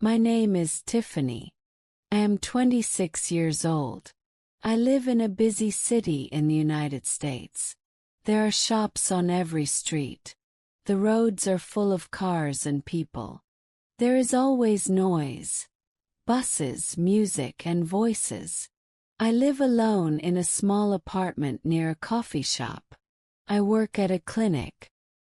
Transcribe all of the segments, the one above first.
My name is Tiffany. I am 26 years old. I live in a busy city in the United States. There are shops on every street. The roads are full of cars and people. There is always noise, buses, music, and voices. I live alone in a small apartment near a coffee shop. I work at a clinic.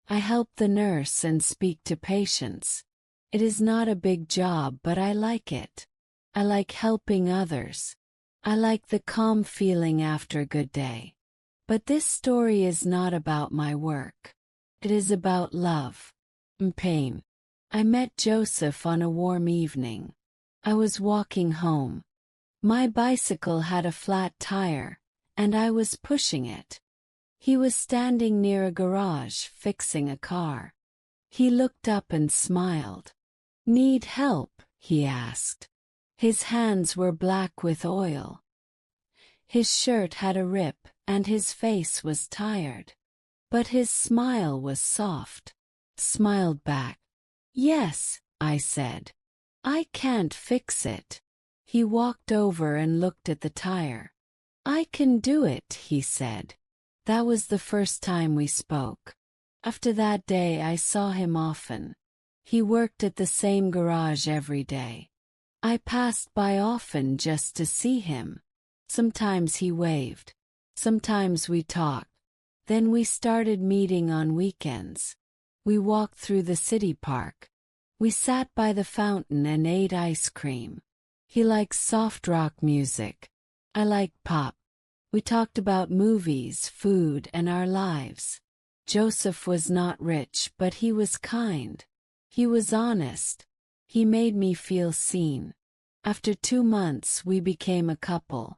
I help the nurse and speak to patients. It is not a big job, but I like it. I like helping others. I like the calm feeling after a good day. But this story is not about my work. It is about love and pain. I met Joseph on a warm evening. I was walking home. My bicycle had a flat tire, and I was pushing it. He was standing near a garage fixing a car. He looked up and smiled. "Need help?" he asked. His hands were black with oil. His shirt had a rip, and his face was tired. But his smile was soft. Smiled back. "Yes," I said. "I can't fix it." He walked over and looked at the tire. "I can do it," he said. That was the first time we spoke. After that day I saw him often. He worked at the same garage every day. I passed by often just to see him. Sometimes he waved. Sometimes we talked. Then we started meeting on weekends. We walked through the city park. We sat by the fountain and ate ice cream. He likes soft rock music. I like pop. We talked about movies, food, and our lives. Joseph was not rich, but he was kind. He was honest. He made me feel seen. After 2 months, we became a couple.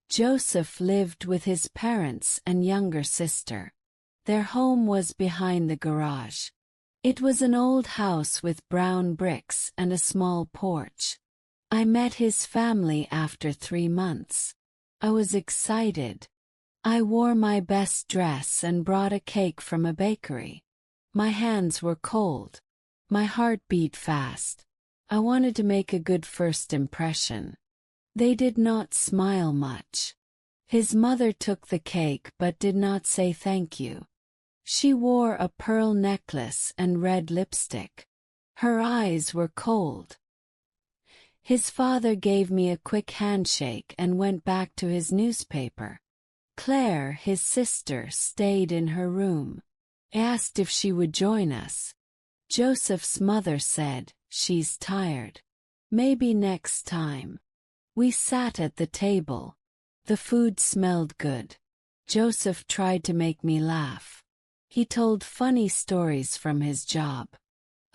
Joseph lived with his parents and younger sister. Their home was behind the garage. It was an old house with brown bricks and a small porch. I met his family after 3 months. I was excited. I wore my best dress and brought a cake from a bakery. My hands were cold. My heart beat fast. I wanted to make a good first impression. They did not smile much. His mother took the cake but did not say thank you. She wore a pearl necklace and red lipstick. Her eyes were cold. His father gave me a quick handshake and went back to his newspaper. Claire, his sister, stayed in her room. I asked if she would join us. Joseph's mother said, "She's tired. Maybe next time." We sat at the table. The food smelled good. Joseph tried to make me laugh. He told funny stories from his job.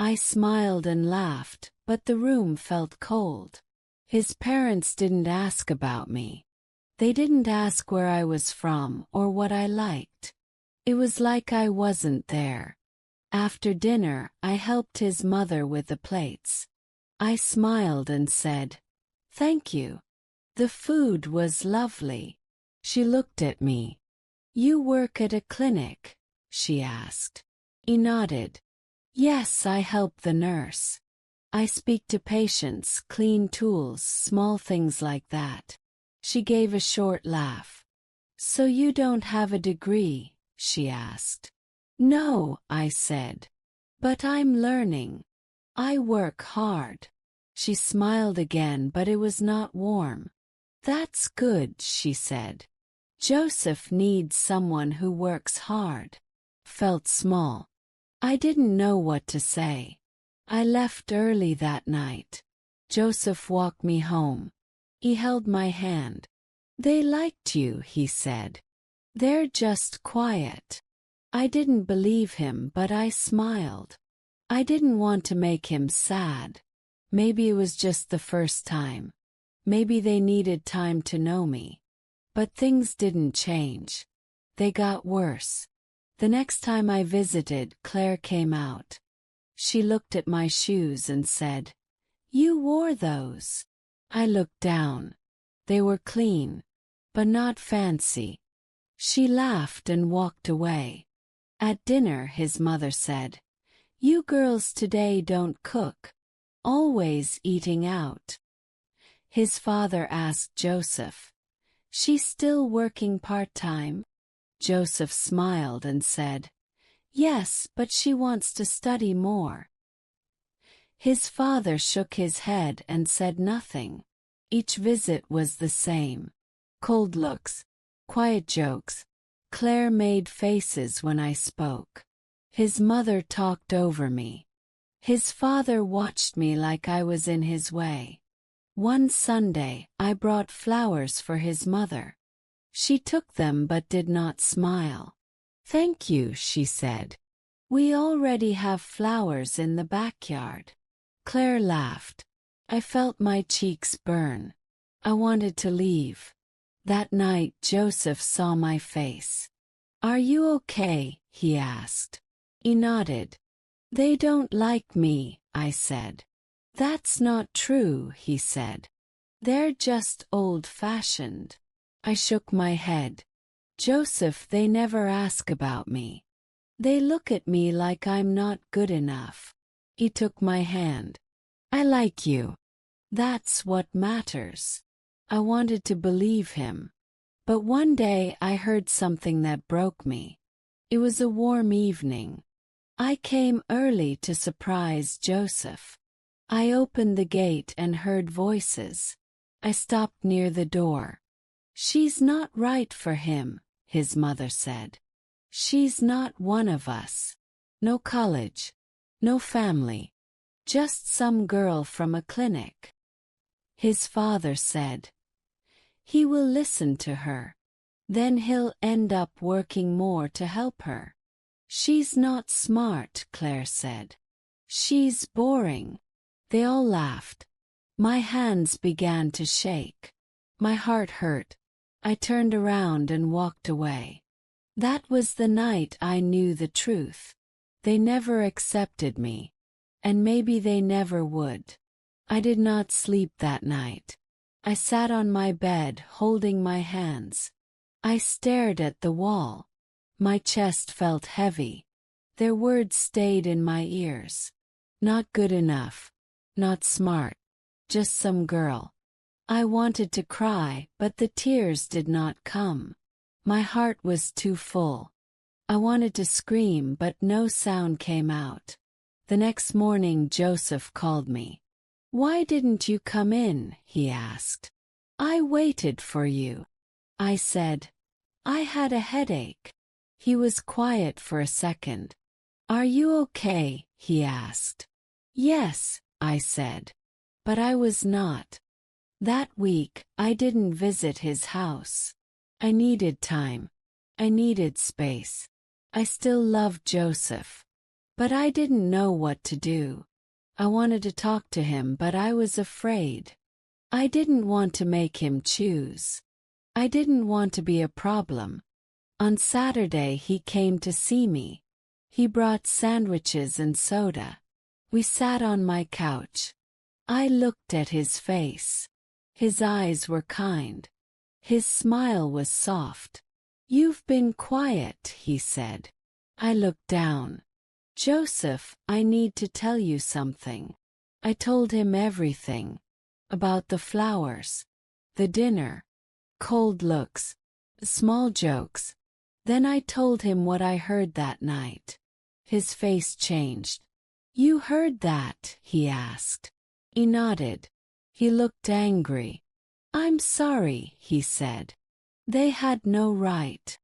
I smiled and laughed, but the room felt cold. His parents didn't ask about me. They didn't ask where I was from or what I liked. It was like I wasn't there. After dinner, I helped his mother with the plates. I smiled and said, "Thank you. The food was lovely." She looked at me. "You work at a clinic?" she asked. He nodded. "Yes, I help the nurse. I speak to patients, clean tools, small things like that." She gave a short laugh. "So you don't have a degree?" she asked. "No," I said. "But I'm learning. I work hard." She smiled again, but it was not warm. "That's good," she said. "Joseph needs someone who works hard." Felt small. I didn't know what to say. I left early that night. Joseph walked me home. He held my hand. "They liked you," he said. "They're just quiet." I didn't believe him, but I smiled. I didn't want to make him sad. Maybe it was just the first time. Maybe they needed time to know me. But things didn't change. They got worse. The next time I visited, Claire came out. She looked at my shoes and said, "You wore those." I looked down. They were clean, but not fancy. She laughed and walked away. At dinner, his mother said, "You girls today don't cook." always eating out. His father asked Joseph, "She's still working part-time?" Joseph smiled and said, "Yes, but she wants to study more." His father shook his head and said nothing. Each visit was the same. Cold looks, quiet jokes. Claire made faces when I spoke. His mother talked over me. His father watched me like I was in his way. One Sunday, I brought flowers for his mother. She took them but did not smile. "Thank you," she said. "We already have flowers in the backyard." Claire laughed. I felt my cheeks burn. I wanted to leave. That night Joseph saw my face. "Are you okay?" he asked. He nodded. "They don't like me," I said. "That's not true," he said. "They're just old-fashioned." I shook my head. "Joseph, they never ask about me. They look at me like I'm not good enough." He took my hand. "I like you. That's what matters." I wanted to believe him. But one day I heard something that broke me. It was a warm evening. I came early to surprise Joseph. I opened the gate and heard voices. I stopped near the door. "She's not right for him," his mother said. "She's not one of us. No college, no family. Just some girl from a clinic." His father said, "He will listen to her. Then he'll end up working more to help her." "She's not smart," Claire said. "She's boring." They all laughed. My hands began to shake. My heart hurt. I turned around and walked away. That was the night I knew the truth. They never accepted me. And maybe they never would. I did not sleep that night. I sat on my bed holding my hands. I stared at the wall. My chest felt heavy. Their words stayed in my ears. Not good enough. Not smart. Just some girl. I wanted to cry, but the tears did not come. My heart was too full. I wanted to scream, but no sound came out. The next morning Joseph called me. "Why didn't you come in?" he asked. "I waited for you." I said, "I had a headache." He was quiet for a second. "Are you okay?" he asked. "Yes," I said. But I was not. That week, I didn't visit his house. I needed time. I needed space. I still loved Joseph. But I didn't know what to do. I wanted to talk to him, but I was afraid. I didn't want to make him choose. I didn't want to be a problem. On Saturday he came to see me. He brought sandwiches and soda. We sat on my couch. I looked at his face. His eyes were kind. His smile was soft. "You've been quiet," he said. I looked down. "Joseph, I need to tell you something." I told him everything. About the flowers, the dinner, cold looks, small jokes. Then I told him what I heard that night. His face changed. "You heard that?" he asked. He nodded. He looked angry. "I'm sorry," he said. "They had no right."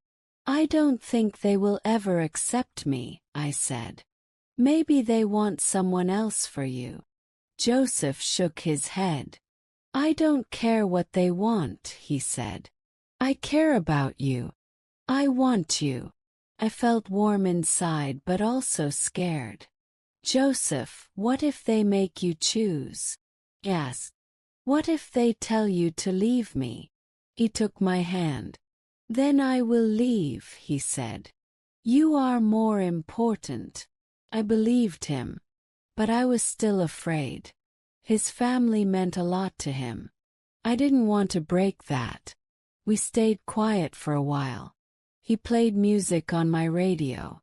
"I don't think they will ever accept me," I said. "Maybe they want someone else for you." Joseph shook his head. "I don't care what they want," he said. "I care about you. I want you." I felt warm inside but also scared. "Joseph, what if they make you choose?" "Yes. What if they tell you to leave me?" He took my hand. "Then I will leave," he said. "You are more important." I believed him. But I was still afraid. His family meant a lot to him. I didn't want to break that. We stayed quiet for a while. He played music on my radio.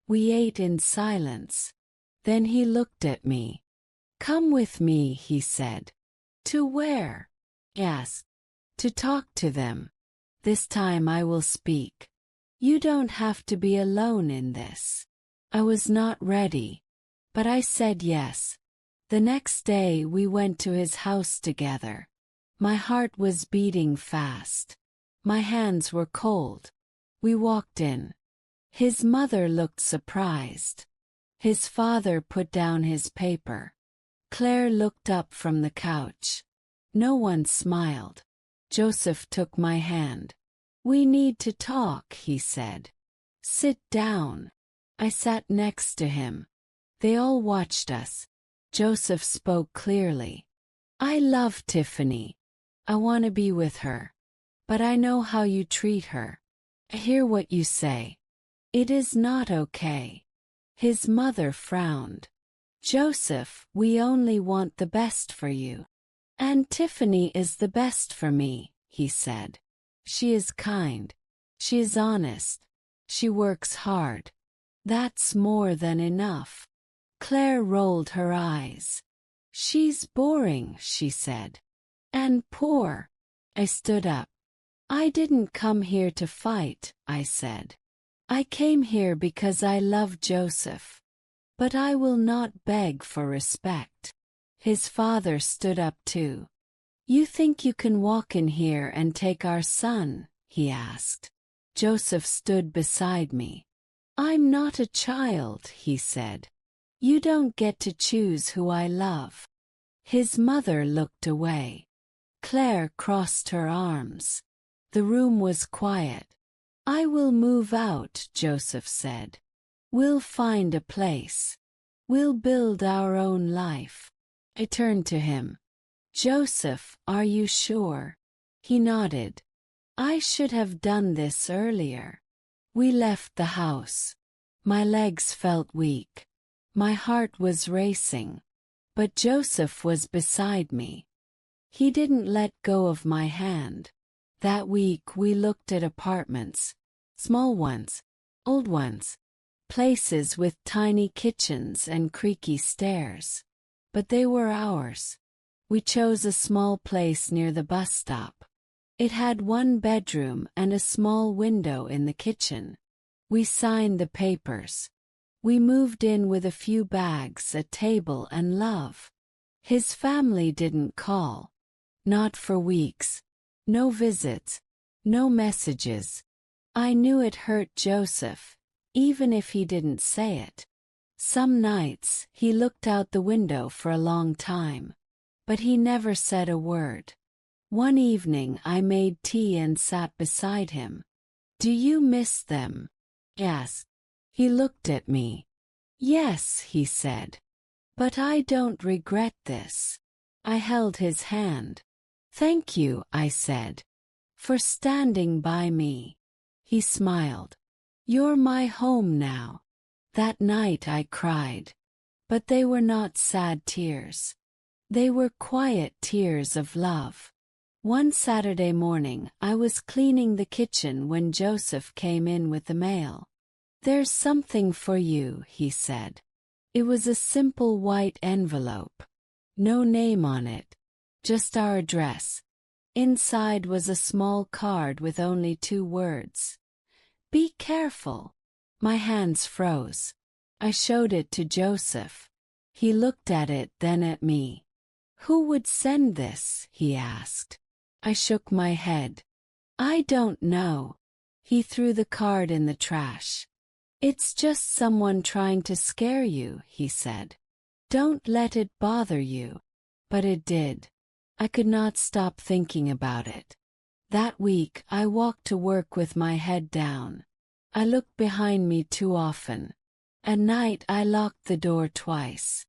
We ate in silence. Then he looked at me. Come with me, he said. To where? Yes. To talk to them. This time I will speak. You don't have to be alone in this. I was not ready, but I said yes. The next day we went to his house together. My heart was beating fast. My hands were cold. We walked in. His mother looked surprised. His father put down his paper. Claire looked up from the couch. No one smiled. Joseph took my hand. We need to talk, he said. Sit down. I sat next to him. They all watched us. Joseph spoke clearly. I love Tiffany. I want to be with her. But I know how you treat her. I hear what you say. It is not okay. His mother frowned. Joseph, we only want the best for you. And Tiffany is the best for me, he said. She is kind. She is honest. She works hard. That's more than enough. Claire rolled her eyes. She's boring, she said. And poor. I stood up. I didn't come here to fight, I said. I came here because I love Joseph. But I will not beg for respect. His father stood up too. You think you can walk in here and take our son? He asked. Joseph stood beside me. I'm not a child, he said. You don't get to choose who I love. His mother looked away. Claire crossed her arms. The room was quiet. I will move out, Joseph said. We'll find a place. We'll build our own life. I turned to him. Joseph, are you sure? He nodded. I should have done this earlier. We left the house. My legs felt weak. My heart was racing. But Joseph was beside me. He didn't let go of my hand. That week we looked at apartments. Small ones, old ones, places with tiny kitchens and creaky stairs. But they were ours. We chose a small place near the bus stop. It had one bedroom and a small window in the kitchen. We signed the papers. We moved in with a few bags, a table, and love. His family didn't call. Not for weeks. No visits. No messages. I knew it hurt Joseph, even if he didn't say it. Some nights, he looked out the window for a long time. But he never said a word. One evening I made tea and sat beside him. Do you miss them? Yes. He looked at me. Yes, he said. But I don't regret this. I held his hand. Thank you, I said, for standing by me. He smiled. You're my home now. That night I cried. But they were not sad tears. They were quiet tears of love. One Saturday morning I was cleaning the kitchen when Joseph came in with the mail. There's something for you, he said. It was a simple white envelope. No name on it. Just our address. Inside was a small card with only 2 words. Be careful. My hands froze. I showed it to Joseph. He looked at it, then at me. Who would send this? He asked. I shook my head. I don't know. He threw the card in the trash. It's just someone trying to scare you, he said. Don't let it bother you. But it did. I could not stop thinking about it. That week I walked to work with my head down. I looked behind me too often. At night I locked the door twice.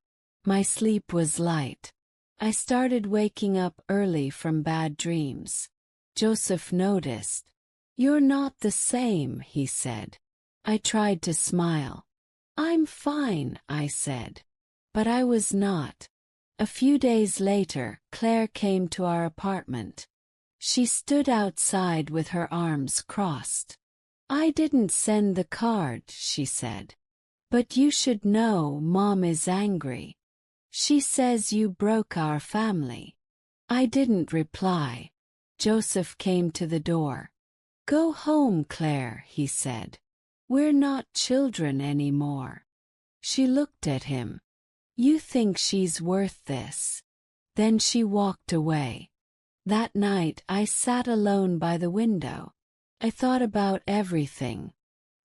My sleep was light. I started waking up early from bad dreams. Joseph noticed. You're not the same, he said. I tried to smile. I'm fine, I said. But I was not. A few days later, Claire came to our apartment. She stood outside with her arms crossed. I didn't send the card, she said. But you should know Mom is angry. She says you broke our family. I didn't reply. Joseph came to the door. Go home, Claire, he said. We're not children anymore. She looked at him. You think she's worth this? Then she walked away. That night I sat alone by the window. I thought about everything.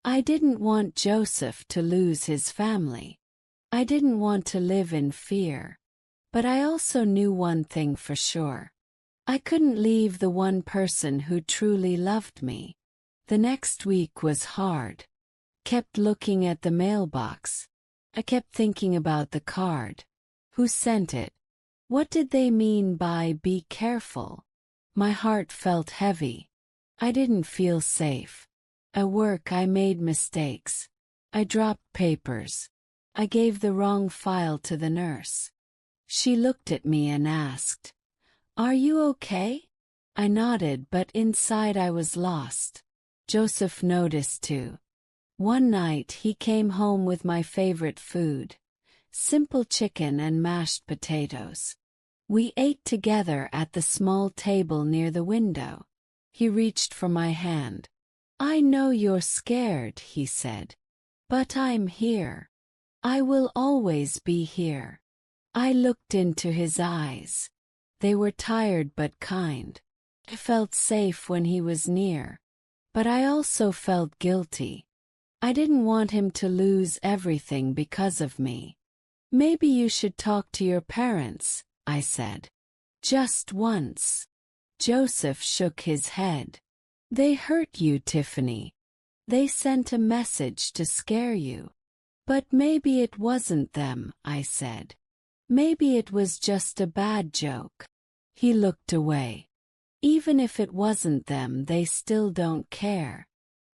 I didn't want Joseph to lose his family. I didn't want to live in fear. But I also knew one thing for sure. I couldn't leave the one person who truly loved me. The next week was hard. Kept looking at the mailbox. I kept thinking about the card. Who sent it? What did they mean by be careful? My heart felt heavy. I didn't feel safe. At work I made mistakes. I dropped papers. I gave the wrong file to the nurse. She looked at me and asked, "Are you okay?" I nodded, but inside I was lost. Joseph noticed too. One night he came home with my favorite food, simple chicken and mashed potatoes. We ate together at the small table near the window. He reached for my hand. I know you're scared, he said. But I'm here. I will always be here. I looked into his eyes. They were tired but kind. I felt safe when he was near. But I also felt guilty. I didn't want him to lose everything because of me. Maybe you should talk to your parents, I said. Just once. Joseph shook his head. They hurt you, Tiffany. They sent a message to scare you. But maybe it wasn't them, I said. Maybe it was just a bad joke. He looked away. Even if it wasn't them, they still don't care.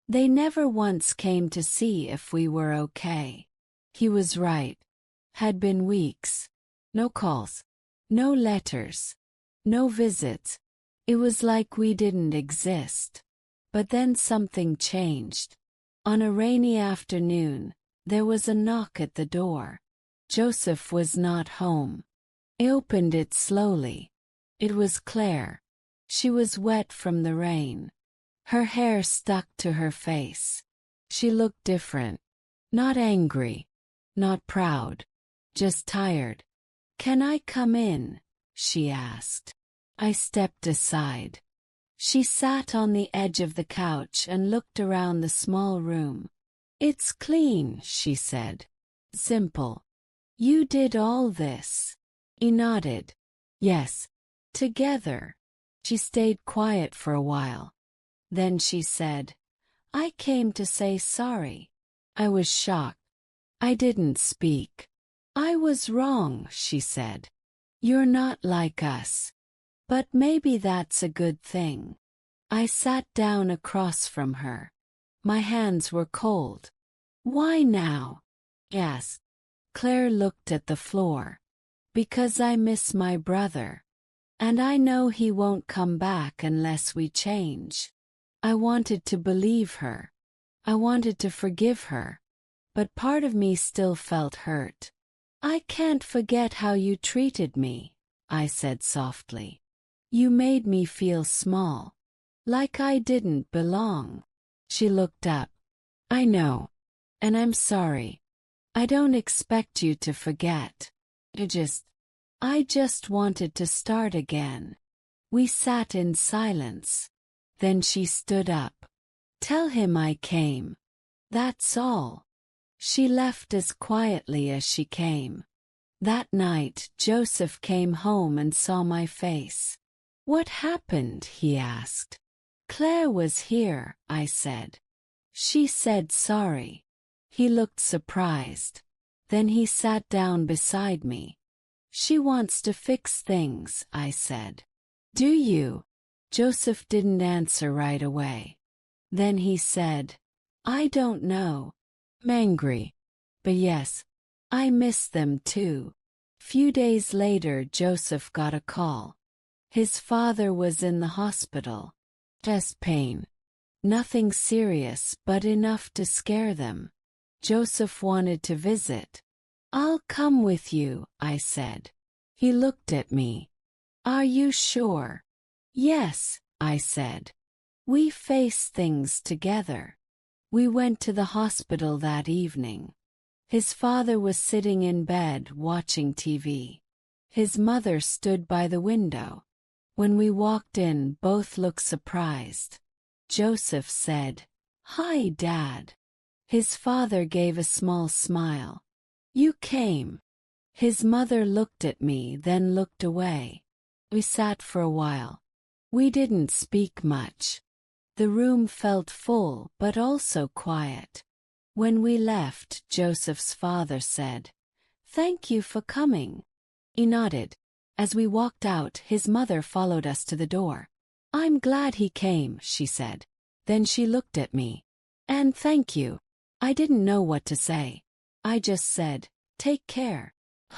They never once came to see if we were okay. He was right. Had been weeks. No calls. No letters. No visits. It was like we didn't exist. But then something changed. On a rainy afternoon, there was a knock at the door. Joseph was not home. I opened it slowly. It was Claire. She was wet from the rain. Her hair stuck to her face. She looked different. Not angry. Not proud. Just tired. Can I come in? She asked. I stepped aside. She sat on the edge of the couch and looked around the small room. It's clean, she said. Simple. You did all this. He nodded. Yes. Together. She stayed quiet for a while. Then she said, I came to say sorry. I was shocked. I didn't speak. I was wrong, she said. You're not like us. But maybe that's a good thing. I sat down across from her. My hands were cold. Why now? Yes. Claire looked at the floor. Because I miss my brother. And I know he won't come back unless we change. I wanted to believe her. I wanted to forgive her. But part of me still felt hurt. I can't forget how you treated me, I said softly. You made me feel small. Like I didn't belong. She looked up. I know. And I'm sorry. I don't expect you to forget. I just wanted to start again. We sat in silence. Then she stood up. Tell him I came. That's all. She left as quietly as she came. That night, Joseph came home and saw my face. What happened? He asked. Claire was here, I said. She said sorry. He looked surprised. Then he sat down beside me. She wants to fix things, I said. Do you? Joseph didn't answer right away. Then he said, I don't know. I'm angry. But yes, I miss them too. Few days later, Joseph got a call. His father was in the hospital. Chest pain. Nothing serious, but enough to scare them. Joseph wanted to visit. I'll come with you, I said. He looked at me. Are you sure? Yes, I said. We face things together. We went to the hospital that evening. His father was sitting in bed watching TV. His mother stood by the window. When we walked in, both looked surprised. Joseph said, "Hi, Dad." His father gave a small smile. "You came." His mother looked at me, then looked away. We sat for a while. We didn't speak much. The room felt full but also quiet. When we left, Joseph's father said, "Thank you for coming." He nodded. As we walked out, his mother followed us to the door. "I'm glad he came," she said. Then she looked at me. "And thank you." I didn't know what to say. I just said, "Take care."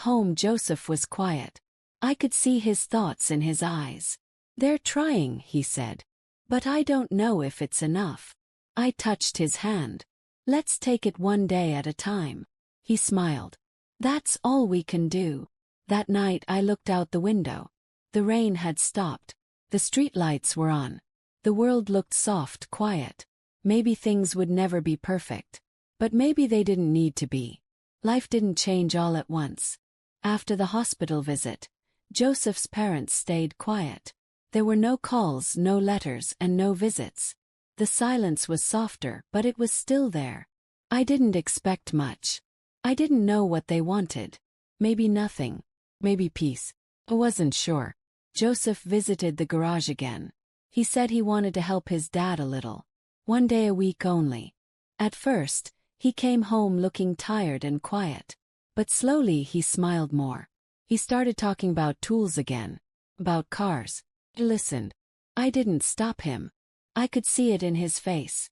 Home, Joseph was quiet. I could see his thoughts in his eyes. "They're trying," he said. "But I don't know if it's enough." I touched his hand. "Let's take it one day at a time." He smiled. "That's all we can do." That night I looked out the window. The rain had stopped. The street lights were on. The world looked soft, quiet. Maybe things would never be perfect. But maybe they didn't need to be. Life didn't change all at once. After the hospital visit, Joseph's parents stayed quiet. There were no calls, no letters, and no visits. The silence was softer, but it was still there. I didn't expect much. I didn't know what they wanted. Maybe nothing. Maybe peace. I wasn't sure. Joseph visited the garage again. He said he wanted to help his dad a little. One day a week only. At first, he came home looking tired and quiet. But slowly he smiled more. He started talking about tools again. About cars. I listened. I didn't stop him. I could see it in his face.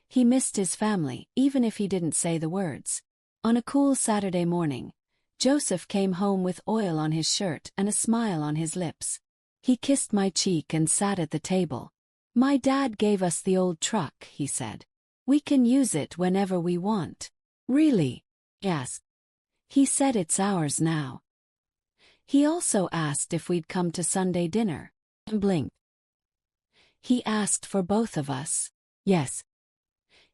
He missed his family, even if he didn't say the words. On a cool Saturday morning, Joseph came home with oil on his shirt and a smile on his lips. He kissed my cheek and sat at the table. "My dad gave us the old truck," he said. "We can use it whenever we want." "Really?" "Yes." He said, "It's ours now." He also asked if we'd come to Sunday dinner. I blinked. He asked for both of us. "Yes."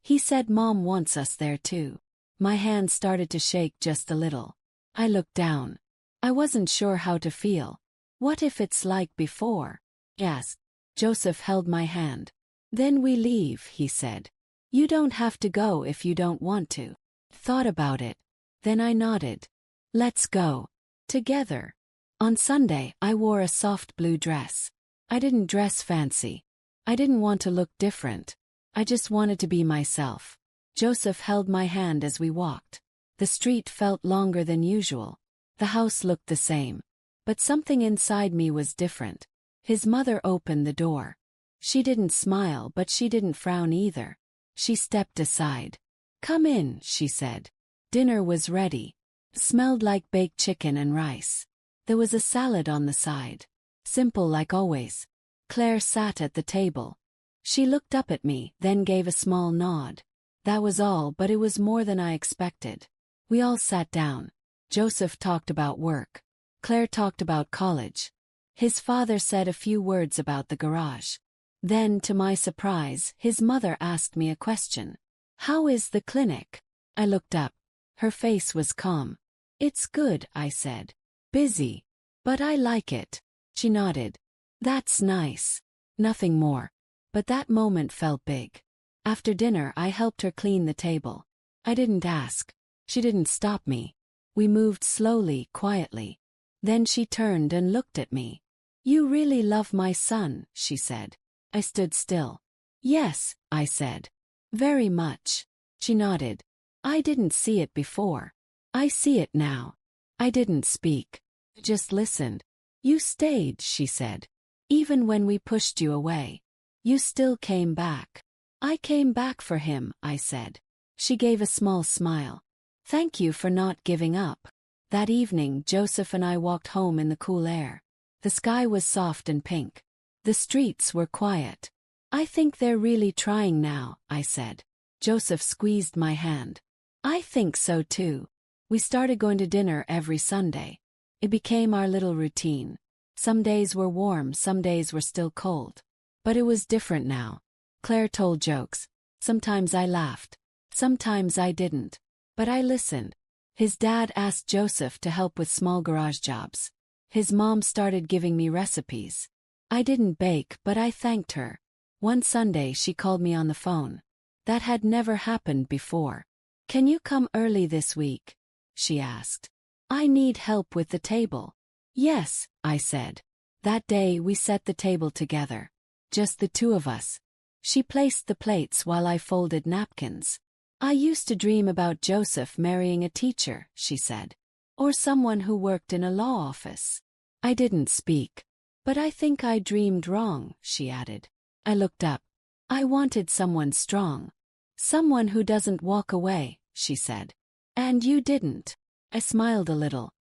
He said Mom wants us there too. My hand started to shake just a little. I looked down. I wasn't sure how to feel. What if it's like before? Yes. Joseph held my hand. "Then we leave," he said. "You don't have to go if you don't want to." Thought about it. Then I nodded. "Let's go." Together. On Sunday, I wore a soft blue dress. I didn't dress fancy. I didn't want to look different. I just wanted to be myself. Joseph held my hand as we walked. The street felt longer than usual. The house looked the same. But something inside me was different. His mother opened the door. She didn't smile, but she didn't frown either. She stepped aside. "Come in," she said. Dinner was ready. Smelled like baked chicken and rice. There was a salad on the side. Simple like always. Claire sat at the table. She looked up at me, then gave a small nod. That was all, but it was more than I expected. We all sat down. Joseph talked about work. Claire talked about college. His father said a few words about the garage. Then, to my surprise, his mother asked me a question. "How is the clinic?" I looked up. Her face was calm. "It's good," I said. "Busy. But I like it." She nodded. "That's nice." Nothing more. But that moment felt big. After dinner, I helped her clean the table. I didn't ask. She didn't stop me. We moved slowly, quietly. Then she turned and looked at me. "You really love my son," she said. I stood still. "Yes," I said. "Very much." She nodded. "I didn't see it before. I see it now." I didn't speak. I just listened. "You stayed," she said. "Even when we pushed you away. You still came back." "I came back for him," I said. She gave a small smile. "Thank you for not giving up." That evening, Joseph and I walked home in the cool air. The sky was soft and pink. The streets were quiet. "I think they're really trying now," I said. Joseph squeezed my hand. "I think so too." We started going to dinner every Sunday. It became our little routine. Some days were warm, some days were still cold. But it was different now. Claire told jokes. Sometimes I laughed. Sometimes I didn't. But I listened. His dad asked Joseph to help with small garage jobs. His mom started giving me recipes. I didn't bake, but I thanked her. One Sunday she called me on the phone. That had never happened before. "Can you come early this week?" she asked. "I need help with the table." "Yes," I said. That day we set the table together. Just the two of us. She placed the plates while I folded napkins. "I used to dream about Joseph marrying a teacher," she said. "Or someone who worked in a law office." I didn't speak. "But I think I dreamed wrong," she added. I looked up. "I wanted someone strong. Someone who doesn't walk away," she said. "And you didn't." I smiled a little.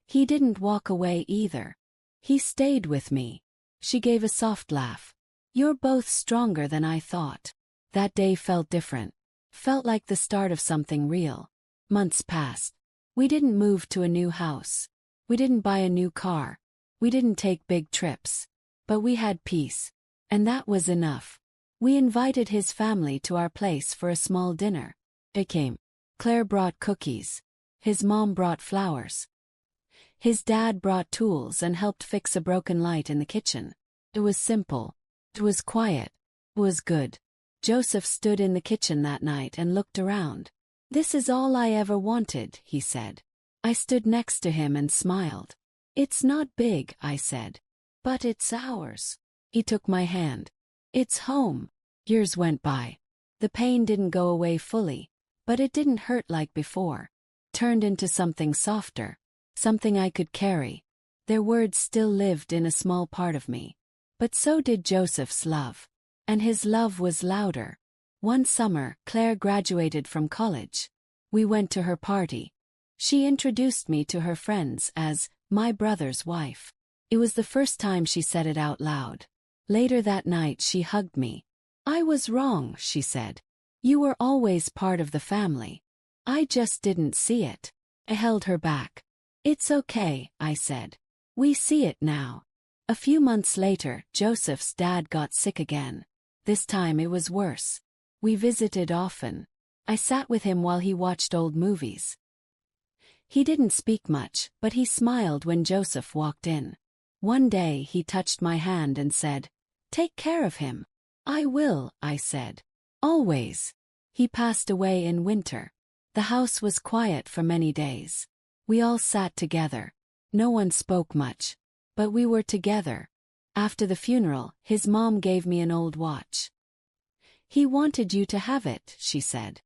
"He didn't walk away either. He stayed with me." She gave a soft laugh. "You're both stronger than I thought." That day felt different. Felt like the start of something real. Months passed. We didn't move to a new house. We didn't buy a new car. We didn't take big trips. But we had peace. And that was enough. We invited his family to our place for a small dinner. They came. Claire brought cookies. His mom brought flowers. His dad brought tools and helped fix a broken light in the kitchen. It was simple. It was quiet. It was good. Joseph stood in the kitchen that night and looked around. "This is all I ever wanted," he said. I stood next to him and smiled. "It's not big," I said. "But it's ours." He took my hand. "It's home." Years went by. The pain didn't go away fully, but it didn't hurt like before. Turned into something softer. Something I could carry. Their words still lived in a small part of me. But so did Joseph's love. And his love was louder. One summer, Claire graduated from college. We went to her party. She introduced me to her friends as my brother's wife. It was the first time she said it out loud. Later that night she hugged me. "I was wrong," she said. "You were always part of the family. I just didn't see it." I held her back. "It's okay," I said. "We see it now." A few months later, Joseph's dad got sick again. This time it was worse. We visited often. I sat with him while he watched old movies. He didn't speak much, but he smiled when Joseph walked in. One day he touched my hand and said, "Take care of him." "I will," I said. "Always." He passed away in winter. The house was quiet for many days. We all sat together. No one spoke much. But we were together. After the funeral, his mom gave me an old watch. "He wanted you to have it," she said.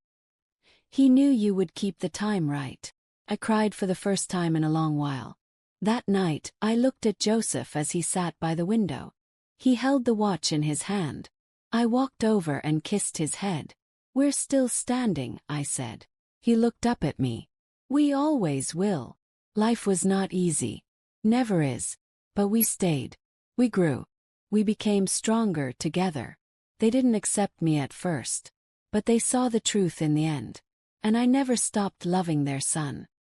"He knew you would keep the time right." I cried for the first time in a long while. That night, I looked at Joseph as he sat by the window. He held the watch in his hand. I walked over and kissed his head. "We're still standing," I said. He looked up at me. "We always will." Life was not easy. Never is. But we stayed. We grew. We became stronger together. They didn't accept me at first. But they saw the truth in the end. And I never stopped loving their son.